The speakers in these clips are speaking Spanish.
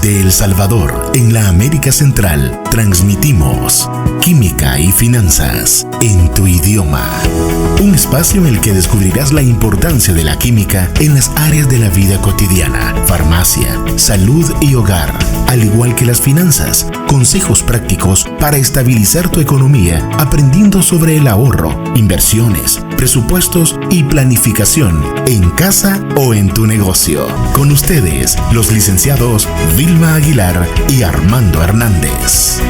Desde El Salvador, en la América Central, transmitimos Química y Finanzas en tu idioma. Un espacio en el que descubrirás la importancia de la química en las áreas de la vida cotidiana, farmacia, salud y hogar, al igual que las finanzas. Consejos prácticos para estabilizar tu economía, aprendiendo sobre el ahorro, inversiones, presupuestos y planificación en casa o en tu negocio. Con ustedes, los licenciados Vilma Aguilar y Armando Hernández.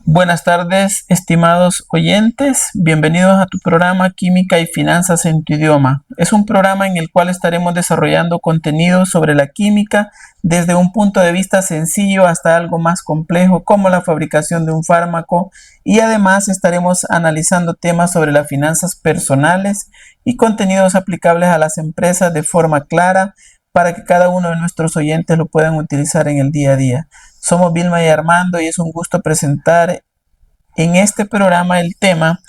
Buenas tardes, estimados oyentes. Bienvenidos a tu programa Química y Finanzas en tu idioma. Es un programa en el cual estaremos desarrollando contenido sobre la química desde un punto de vista sencillo hasta algo más complejo, como la fabricación de un fármaco, y además estaremos analizando temas sobre las finanzas personales y contenidos aplicables a las empresas de forma clara para que cada uno de nuestros oyentes lo puedan utilizar en el día a día. Somos Vilma y Armando y es un gusto presentar en este programa el tema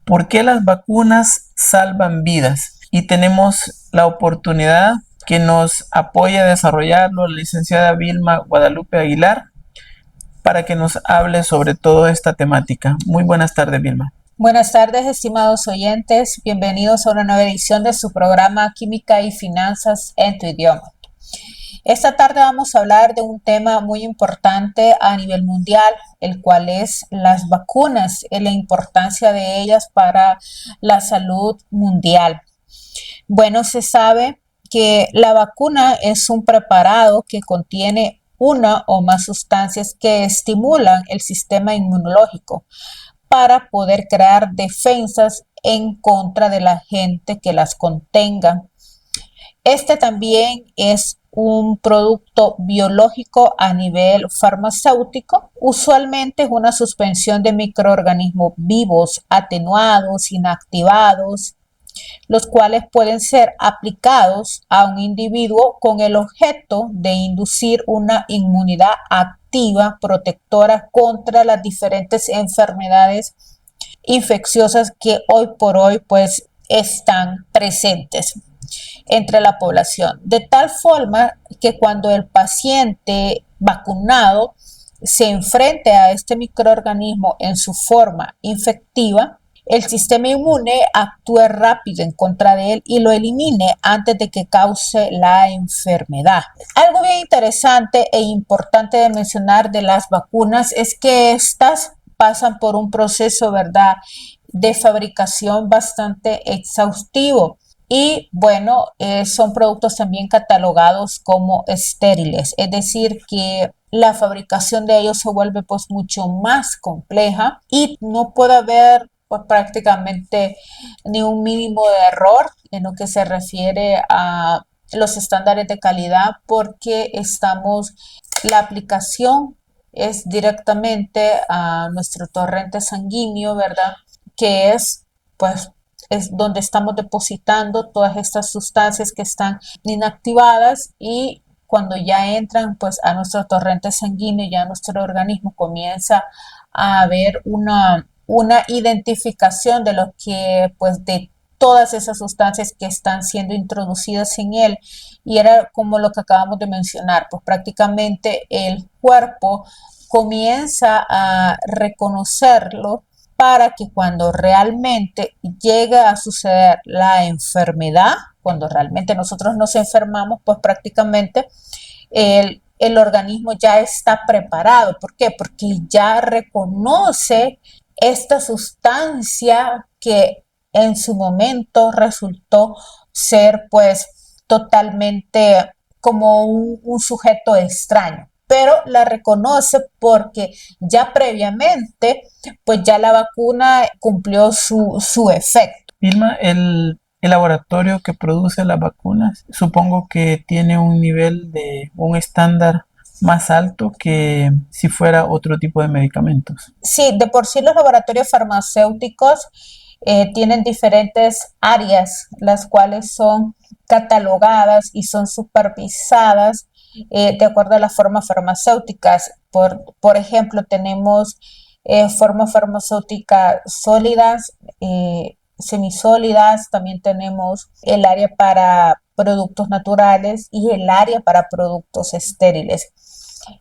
¿por qué las vacunas salvan vidas? Y tenemos la oportunidad que nos apoya a desarrollarlo la licenciada Vilma Guadalupe Aguilar para que nos hable sobre toda esta temática. Muy buenas tardes, Vilma. Buenas tardes, estimados oyentes. Bienvenidos a una nueva edición de su programa Química y Finanzas en tu idioma. Esta tarde vamos a hablar de un tema muy importante a nivel mundial, el cual es las vacunas y la importancia de ellas para la salud mundial. Bueno, se sabe que la vacuna es un preparado que contiene una o más sustancias que estimulan el sistema inmunológico para poder crear defensas en contra del agente que las contenga. Este también es un producto biológico a nivel farmacéutico. Usualmente es una suspensión de microorganismos vivos, atenuados, inactivados, los cuales pueden ser aplicados a un individuo con el objeto de inducir una inmunidad activa protectora contra las diferentes enfermedades infecciosas que hoy por hoy pues están presentes entre la población, de tal forma que cuando el paciente vacunado se enfrente a este microorganismo en su forma infectiva, el sistema inmune actúe rápido en contra de él y lo elimine antes de que cause la enfermedad. Algo bien interesante e importante de mencionar de las vacunas es que estas pasan por un proceso, ¿verdad?, de fabricación bastante exhaustivo. Y bueno, son productos también catalogados como estériles, es decir, que la fabricación de ellos se vuelve pues mucho más compleja y no puede haber pues prácticamente ni un mínimo de error en lo que se refiere a los estándares de calidad, porque la aplicación es directamente a nuestro torrente sanguíneo, ¿verdad? Que es donde estamos depositando todas estas sustancias que están inactivadas, y cuando ya entran pues a nuestro torrente sanguíneo, ya nuestro organismo comienza a haber una identificación de lo que pues de todas esas sustancias que están siendo introducidas en él, y era como lo que acabamos de mencionar, pues prácticamente el cuerpo comienza a reconocerlo para que cuando realmente llegue a suceder la enfermedad, cuando realmente nosotros nos enfermamos, pues prácticamente el organismo ya está preparado. ¿Por qué? Porque ya reconoce esta sustancia que en su momento resultó ser pues totalmente como un sujeto extraño, pero la reconoce porque ya previamente pues ya la vacuna cumplió su efecto. Vilma, el laboratorio que produce las vacunas, supongo que tiene un nivel de un estándar más alto que si fuera otro tipo de medicamentos. Sí, de por sí los laboratorios farmacéuticos tienen diferentes áreas, las cuales son catalogadas y son supervisadas de acuerdo a las formas farmacéuticas. Por ejemplo, tenemos formas farmacéuticas sólidas, semisólidas, también tenemos el área para productos naturales y el área para productos estériles.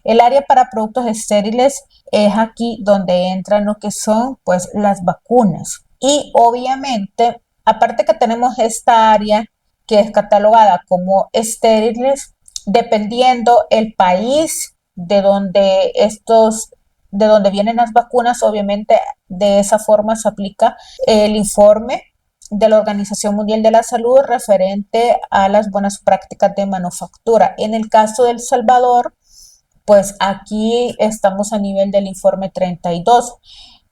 El área para productos estériles es aquí donde entran lo que son pues las vacunas. Y obviamente, aparte que tenemos esta área que es catalogada como estériles, dependiendo el país de donde vienen las vacunas, obviamente de esa forma se aplica el informe de la Organización Mundial de la Salud referente a las buenas prácticas de manufactura. En el caso de El Salvador, pues aquí estamos a nivel del informe 32,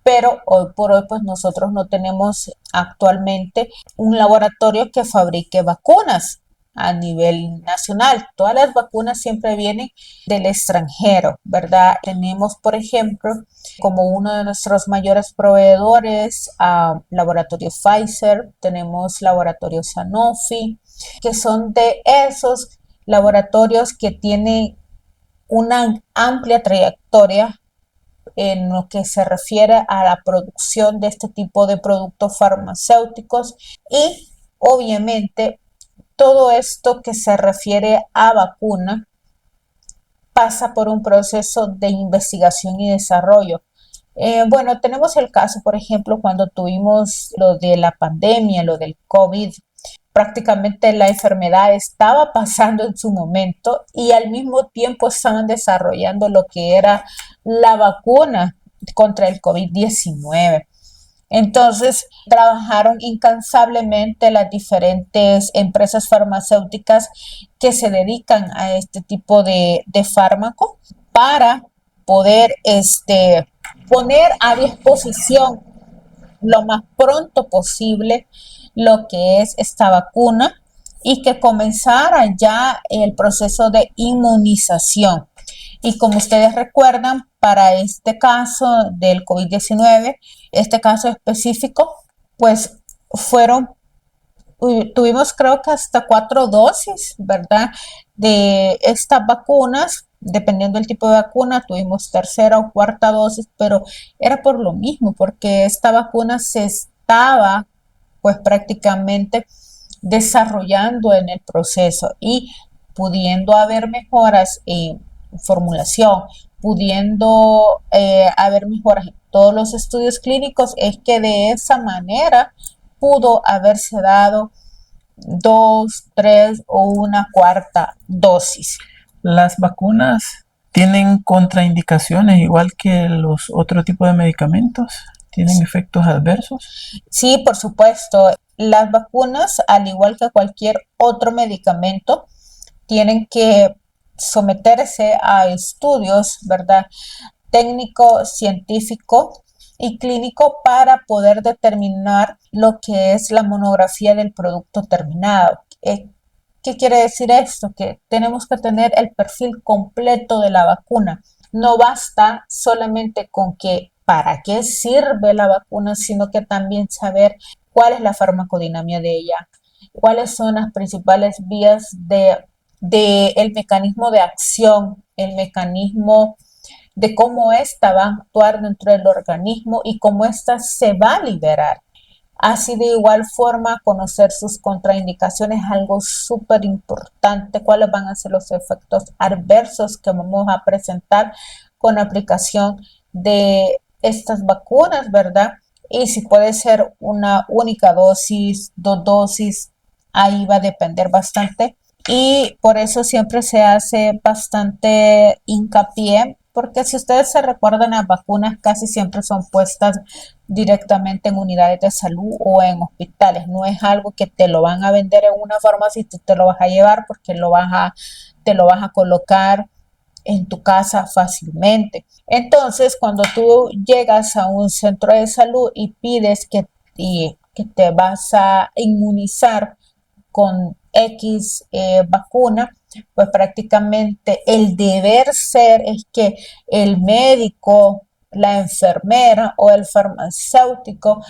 pero hoy por hoy pues nosotros no tenemos actualmente un laboratorio que fabrique vacunas a nivel nacional. Todas las vacunas siempre vienen del extranjero, ¿verdad? Tenemos, por ejemplo, como uno de nuestros mayores proveedores a laboratorio Pfizer, tenemos laboratorio Sanofi, que son de esos laboratorios que tienen una amplia trayectoria en lo que se refiere a la producción de este tipo de productos farmacéuticos y obviamente todo esto que se refiere a vacuna pasa por un proceso de investigación y desarrollo. Bueno, tenemos el caso, por ejemplo, cuando tuvimos lo de la pandemia, lo del COVID, prácticamente la enfermedad estaba pasando en su momento y al mismo tiempo estaban desarrollando lo que era la vacuna contra el COVID-19. Entonces, trabajaron incansablemente las diferentes empresas farmacéuticas que se dedican a este tipo de fármaco para poder poner a disposición lo más pronto posible lo que es esta vacuna y que comenzara ya el proceso de inmunización. Y como ustedes recuerdan, para este caso del COVID-19, este caso específico, pues tuvimos creo que hasta 4 dosis, ¿verdad? De estas vacunas, dependiendo del tipo de vacuna, tuvimos tercera o cuarta dosis, pero era por lo mismo, porque esta vacuna se estaba pues prácticamente desarrollando en el proceso y pudiendo haber mejoras en formulación, pudiendo haber mejoras en todos los estudios clínicos, es que de esa manera pudo haberse dado 2, 3 o una cuarta dosis. Las vacunas tienen contraindicaciones igual que los otros tipos de medicamentos. ¿Tienen efectos adversos? Sí, por supuesto. Las vacunas, al igual que cualquier otro medicamento, tienen que someterse a estudios, ¿verdad? Técnico, científico y clínico para poder determinar lo que es la monografía del producto terminado. ¿Qué quiere decir esto? Que tenemos que tener el perfil completo de la vacuna. No basta solamente con que para qué sirve la vacuna, sino que también saber cuál es la farmacodinámica de ella, cuáles son las principales vías de el mecanismo de acción, el mecanismo de cómo ésta va a actuar dentro del organismo y cómo ésta se va a liberar. Así de igual forma, conocer sus contraindicaciones es algo súper importante, cuáles van a ser los efectos adversos que vamos a presentar con la aplicación de estas vacunas, ¿verdad? Y si puede ser una única dosis, 2 dosis, ahí va a depender bastante. Y por eso siempre se hace bastante hincapié, porque si ustedes se recuerdan, las vacunas casi siempre son puestas directamente en unidades de salud o en hospitales. No es algo que te lo van a vender en una farmacia y tú te lo vas a llevar porque te lo vas a colocar en tu casa fácilmente. Entonces, cuando tú llegas a un centro de salud y pides que te vas a inmunizar con X vacuna, pues prácticamente el deber ser es que el médico, la enfermera o el farmacéutico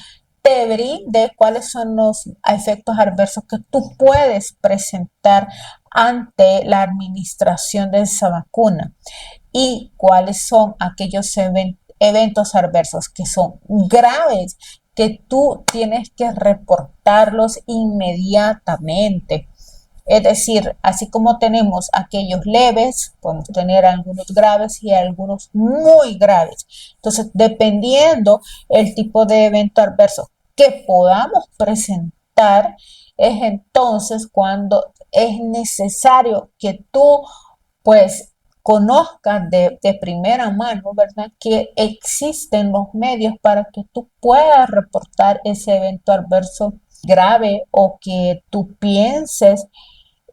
te brinde cuáles son los efectos adversos que tú puedes presentar ante la administración de esa vacuna y cuáles son aquellos eventos adversos que son graves, que tú tienes que reportarlos inmediatamente. Es decir, así como tenemos aquellos leves, podemos tener algunos graves y algunos muy graves. Entonces, dependiendo el tipo de evento adverso que podamos presentar, es entonces cuando es necesario que tú, pues, conozcas de primera mano, ¿verdad? Que existen los medios para que tú puedas reportar ese evento adverso grave o que tú pienses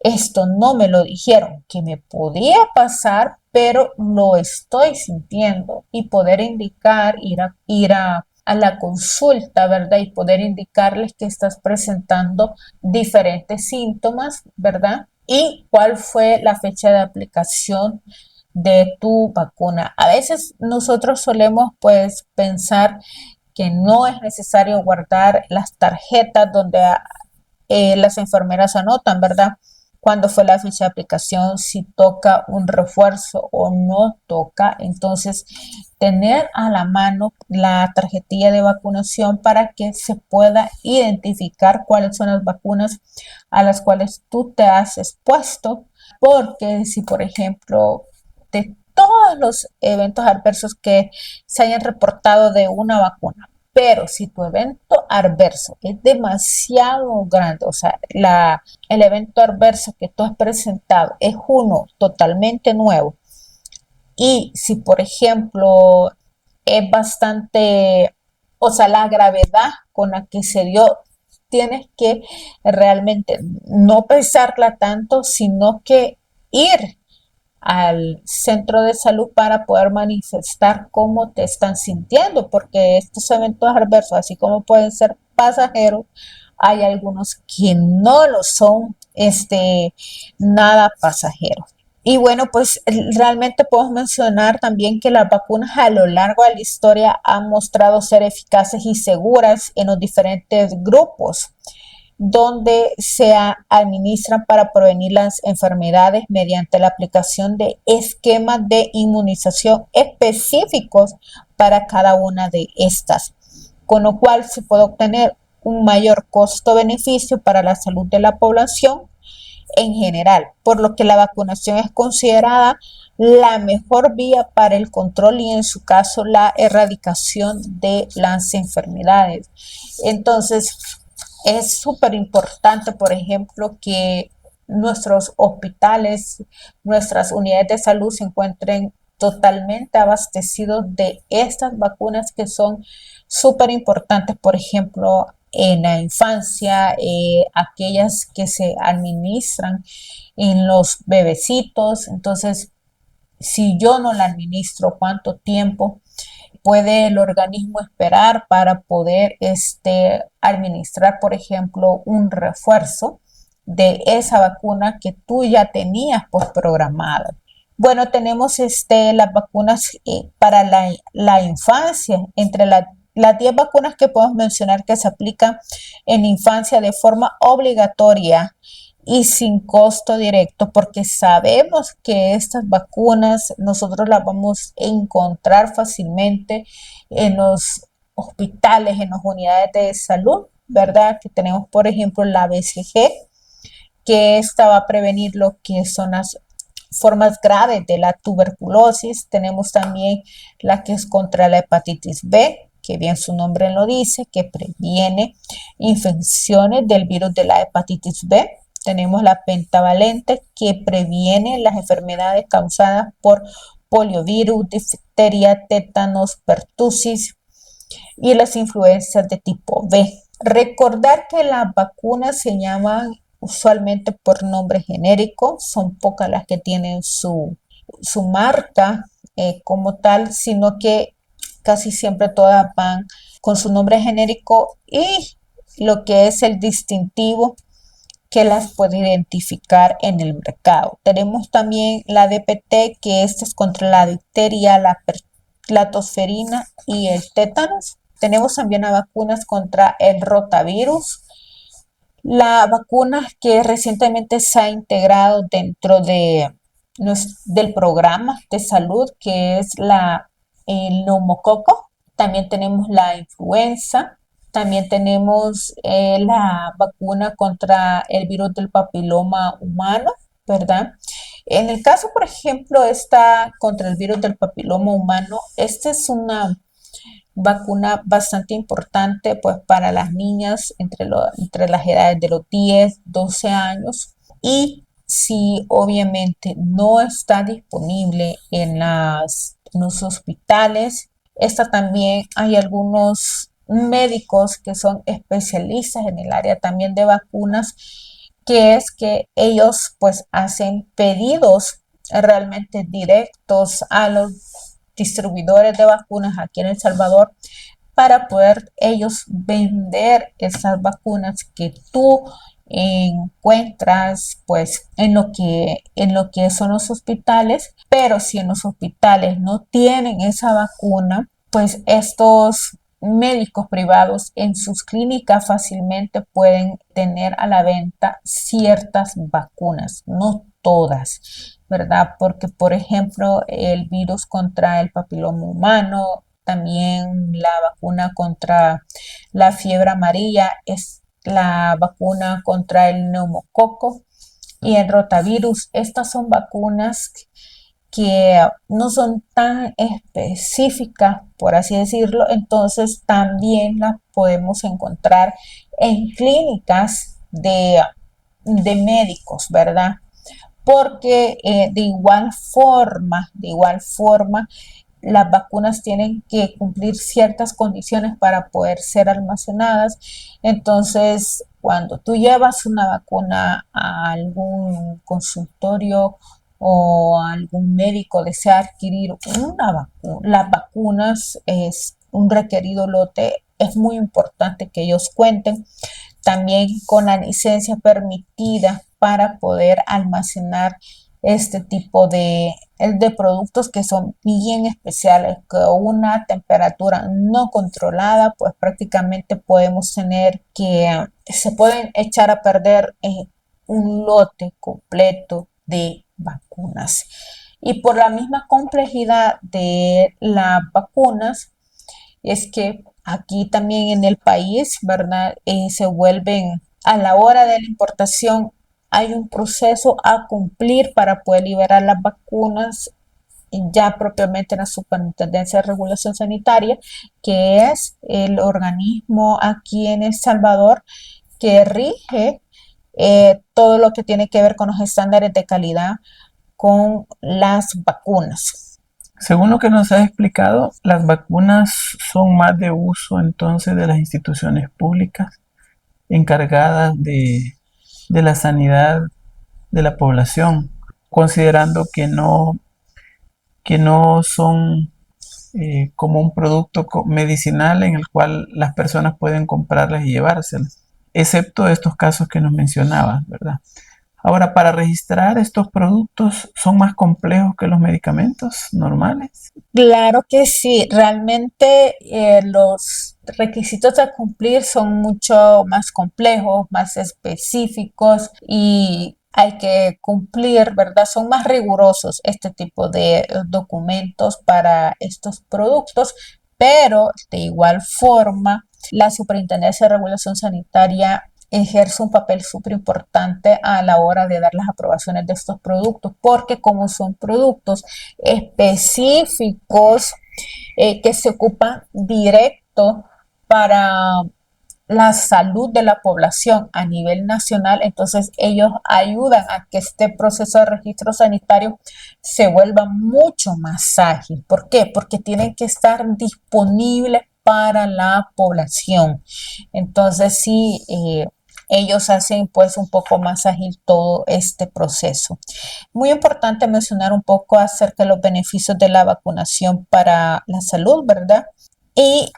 esto no me lo dijeron, que me podía pasar, pero lo estoy sintiendo y poder indicar, ir a la consulta, ¿verdad? Y poder indicarles que estás presentando diferentes síntomas, ¿verdad? Y cuál fue la fecha de aplicación de tu vacuna. A veces nosotros solemos pues pensar que no es necesario guardar las tarjetas donde las enfermeras anotan, ¿verdad? Cuándo fue la fecha de aplicación, si toca un refuerzo o no toca. Entonces, tener a la mano la tarjetilla de vacunación para que se pueda identificar cuáles son las vacunas a las cuales tú te has expuesto, porque si, por ejemplo, de todos los eventos adversos que se hayan reportado de una vacuna, pero si tu evento adverso es demasiado grande, o sea, el evento adverso que tú has presentado es uno totalmente nuevo, y si, por ejemplo, es bastante, o sea, la gravedad con la que se dio, tienes que realmente no pensarla tanto, sino que ir al centro de salud para poder manifestar cómo te están sintiendo, porque estos eventos adversos, así como pueden ser pasajeros, hay algunos que no lo son, nada pasajeros. Y bueno, pues realmente podemos mencionar también que las vacunas a lo largo de la historia han mostrado ser eficaces y seguras en los diferentes grupos donde se administran para prevenir las enfermedades mediante la aplicación de esquemas de inmunización específicos para cada una de estas, con lo cual se puede obtener un mayor costo-beneficio para la salud de la población en general, por lo que la vacunación es considerada la mejor vía para el control y en su caso la erradicación de las enfermedades. Entonces, es súper importante, por ejemplo, que nuestros hospitales, nuestras unidades de salud se encuentren totalmente abastecidos de estas vacunas que son súper importantes, por ejemplo, en la infancia, aquellas que se administran en los bebecitos. Entonces, si yo no la administro, ¿cuánto tiempo puede el organismo esperar para poder administrar, por ejemplo, un refuerzo de esa vacuna que tú ya tenías pues programada? Bueno, tenemos las vacunas para la infancia. Entre las 10 vacunas que podemos mencionar que se aplican en infancia de forma obligatoria y sin costo directo, porque sabemos que estas vacunas nosotros las vamos a encontrar fácilmente en los hospitales, en las unidades de salud, ¿verdad? Que tenemos, por ejemplo, la BCG, que esta va a prevenir lo que son las formas graves de la tuberculosis. Tenemos también la que es contra la hepatitis B, que bien su nombre lo dice, que previene infecciones del virus de la hepatitis B. Tenemos la pentavalente, que previene las enfermedades causadas por poliovirus, difteria, tétanos, pertusis y las influencias de tipo B. Recordar que las vacunas se llaman usualmente por nombre genérico, son pocas las que tienen su marca como tal, sino que casi siempre todas van con su nombre genérico y lo que es el distintivo que las puede identificar en el mercado. Tenemos también la DPT, que esta es contra la difteria, la tosferina y el tétanos. Tenemos también las vacunas contra el rotavirus, la vacuna que recientemente se ha integrado dentro del programa de salud, que es el neumococo. También tenemos la influenza, También tenemos la vacuna contra el virus del papiloma humano, ¿verdad? En el caso, por ejemplo, esta contra el virus del papiloma humano, esta es una vacuna bastante importante pues para las niñas entre las edades de los 10, 12 años y si obviamente no está disponible en los hospitales, esta también hay algunos médicos que son especialistas en el área también de vacunas, que es que ellos pues hacen pedidos realmente directos a los distribuidores de vacunas aquí en El Salvador para poder ellos vender esas vacunas que tú encuentras pues en lo que son los hospitales, pero si en los hospitales no tienen esa vacuna, pues estos médicos privados en sus clínicas fácilmente pueden tener a la venta ciertas vacunas, no todas, ¿verdad? Porque, por ejemplo, el virus contra el papiloma humano, también la vacuna contra la fiebre amarilla, es la vacuna contra el neumococo y el rotavirus. Estas son vacunas que no son tan específicas, por así decirlo, entonces también las podemos encontrar en clínicas de médicos, ¿verdad? Porque de igual forma, las vacunas tienen que cumplir ciertas condiciones para poder ser almacenadas. Entonces, cuando tú llevas una vacuna a algún consultorio o algún médico desea adquirir una vacuna, las vacunas es un requerido lote, es muy importante que ellos cuenten también con la licencia permitida para poder almacenar este tipo de productos que son bien especiales, que una temperatura no controlada, pues prácticamente podemos tener que se pueden echar a perder un lote completo de vacunas. Y por la misma complejidad de las vacunas, es que aquí también en el país, ¿verdad? Se vuelven a la hora de la importación, hay un proceso a cumplir para poder liberar las vacunas ya propiamente en la Superintendencia de Regulación Sanitaria, que es el organismo aquí en El Salvador que rige todo lo que tiene que ver con los estándares de calidad con las vacunas. Según lo que nos has explicado, las vacunas son más de uso entonces de las instituciones públicas encargadas de la sanidad de la población, considerando que no son como un producto medicinal en el cual las personas pueden comprarlas y llevárselas, excepto estos casos que nos mencionabas, ¿verdad? Ahora, para registrar estos productos, ¿son más complejos que los medicamentos normales? Claro que sí, realmente los requisitos a cumplir son mucho más complejos, más específicos y hay que cumplir, ¿verdad? Son más rigurosos este tipo de documentos para estos productos, pero de igual forma, la Superintendencia de Regulación Sanitaria ejerce un papel súper importante a la hora de dar las aprobaciones de estos productos, porque como son productos específicos que se ocupan directo para la salud de la población a nivel nacional, entonces ellos ayudan a que este proceso de registro sanitario se vuelva mucho más ágil. ¿Por qué? Porque tienen que estar disponibles para la población. Entonces sí, ellos hacen pues un poco más ágil todo este proceso. Muy importante mencionar un poco acerca de los beneficios de la vacunación para la salud, ¿verdad? Y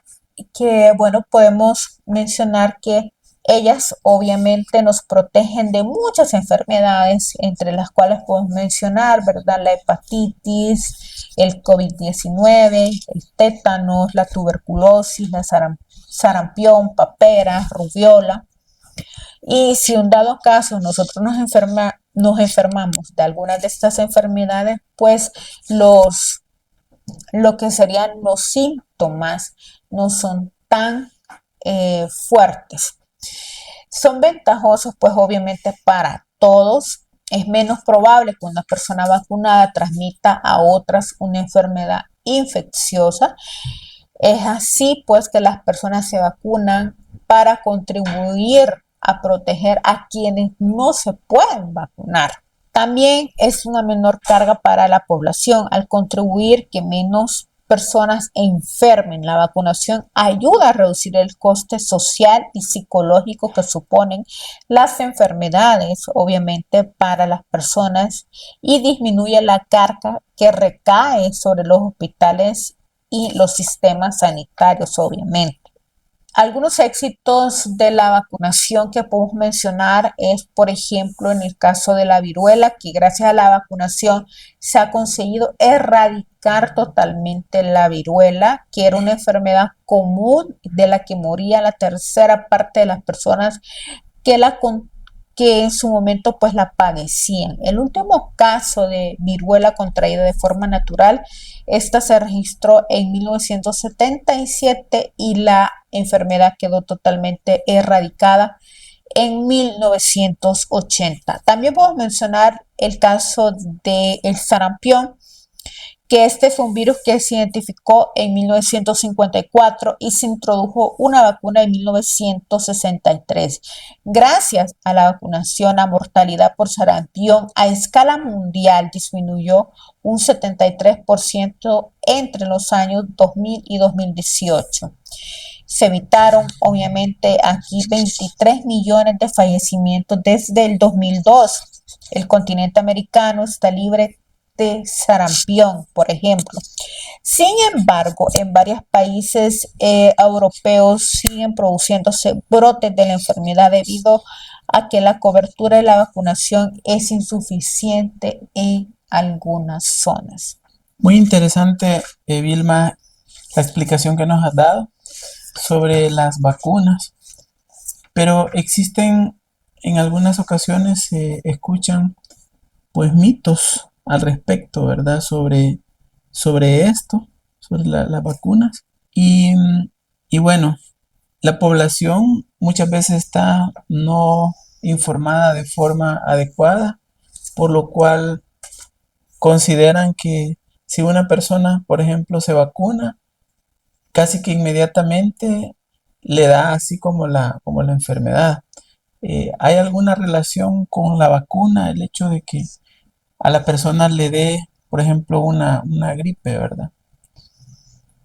que, bueno, podemos mencionar que ellas obviamente nos protegen de muchas enfermedades, entre las cuales podemos mencionar, ¿verdad? La hepatitis, el COVID-19, el tétanos, la tuberculosis, la sarampión, papera, rubiola. Y si un dado caso nosotros nos enfermamos de algunas de estas enfermedades, pues lo que serían los síntomas no son tan fuertes. Son ventajosos, pues obviamente para todos. Es menos probable que una persona vacunada transmita a otras una enfermedad infecciosa. Es así, pues, que las personas se vacunan para contribuir a proteger a quienes no se pueden vacunar. También es una menor carga para la población al contribuir que menos personas enfermen. La vacunación ayuda a reducir el coste social y psicológico que suponen las enfermedades, obviamente, para las personas, y disminuye la carga que recae sobre los hospitales y los sistemas sanitarios, obviamente. Algunos éxitos de la vacunación que podemos mencionar es, por ejemplo, en el caso de la viruela, que gracias a la vacunación se ha conseguido erradicar totalmente la viruela, que era una enfermedad común de la que moría la tercera parte de las personas que en su momento pues la padecían. El último caso de viruela contraída de forma natural, esta se registró en 1977 y la enfermedad quedó totalmente erradicada en 1980. También podemos mencionar el caso del sarampión, que este fue un virus que se identificó en 1954 y se introdujo una vacuna en 1963. Gracias a la vacunación, la mortalidad por sarampión a escala mundial disminuyó un 73% entre los años 2000 y 2018. Se evitaron, obviamente, aquí 23 millones de fallecimientos desde el 2002. El continente americano está libre de sarampión, por ejemplo. Sin embargo, en varios países europeos siguen produciéndose brotes de la enfermedad debido a que la cobertura de la vacunación es insuficiente en algunas zonas. Muy interesante, Vilma, la explicación que nos has dado sobre las vacunas, pero existen en algunas ocasiones se escuchan pues mitos al respecto, ¿verdad? Sobre esto, sobre las vacunas. Y bueno, la población muchas veces está no informada de forma adecuada, por lo cual consideran que si una persona, por ejemplo, se vacuna, casi que inmediatamente le da así como la enfermedad. ¿Hay alguna relación con la vacuna, el hecho de que a la persona le dé, por ejemplo, una gripe, ¿verdad?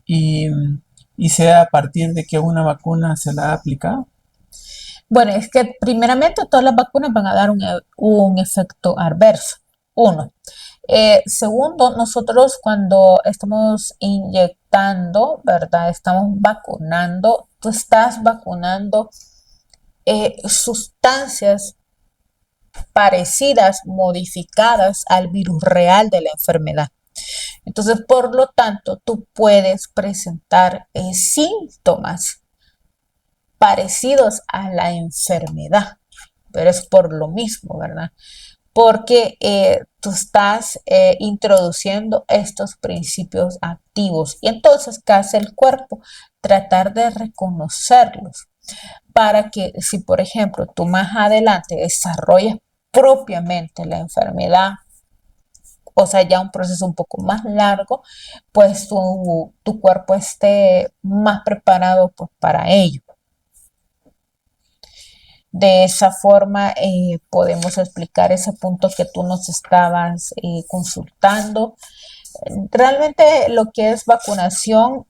Y, y sea a partir de que una vacuna se la ha aplicado? Bueno, es que primeramente todas las vacunas van a dar un efecto adverso. Uno. Segundo, nosotros cuando estamos inyectando, ¿verdad? Estamos vacunando, tú estás vacunando sustancias parecidas, modificadas al virus real de la enfermedad. Entonces, por lo tanto, tú puedes presentar síntomas parecidos a la enfermedad, pero es por lo mismo, ¿verdad? Porque tú estás introduciendo estos principios activos. Y entonces, ¿qué hace el cuerpo? Tratar de reconocerlos para que si, por ejemplo, tú más adelante desarrolles propiamente la enfermedad, o sea, ya un proceso un poco más largo, pues tu cuerpo esté más preparado pues, para ello. De esa forma podemos explicar ese punto que tú nos estabas consultando. Realmente lo que es vacunación,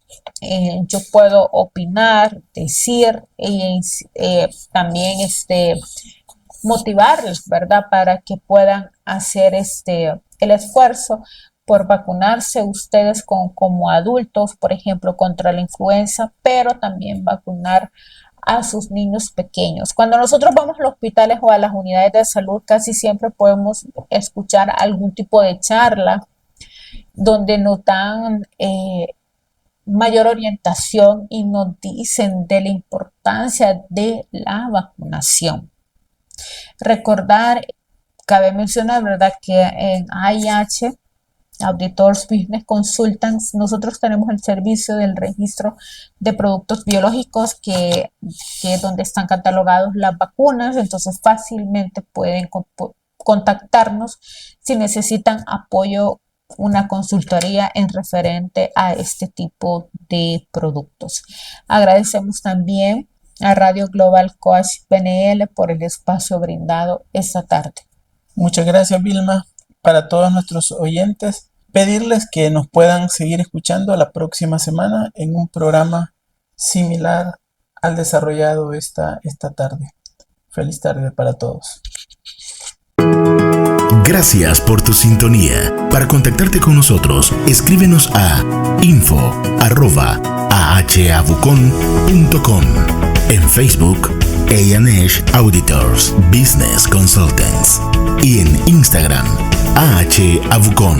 yo puedo opinar, decir y también motivarles, ¿verdad? Para que puedan hacer el esfuerzo por vacunarse ustedes como adultos, por ejemplo, contra la influenza, pero también vacunar a sus niños pequeños. Cuando nosotros vamos a los hospitales o a las unidades de salud, casi siempre podemos escuchar algún tipo de charla donde nos dan mayor orientación y nos dicen de la importancia de la vacunación. Recordar, cabe mencionar, ¿verdad?, que en AIH Auditors Business Consultants, nosotros tenemos el servicio del registro de productos biológicos que es donde están catalogados las vacunas, entonces fácilmente pueden contactarnos si necesitan apoyo, una consultoría en referente a este tipo de productos. Agradecemos también a Radio Global Coach PNL por el espacio brindado esta tarde. Muchas gracias, Vilma. Para todos nuestros oyentes, pedirles que nos puedan seguir escuchando la próxima semana en un programa similar al desarrollado esta tarde. Feliz tarde para todos. Gracias por tu sintonía. Para contactarte con nosotros, escríbenos a info@ahavucon.com, en Facebook, A&H Auditors Business Consultants, y en Instagram, AHAvucon.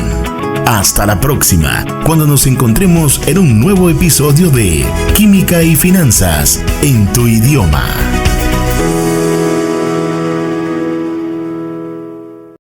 Hasta la próxima, cuando nos encontremos en un nuevo episodio de Química y Finanzas en tu idioma.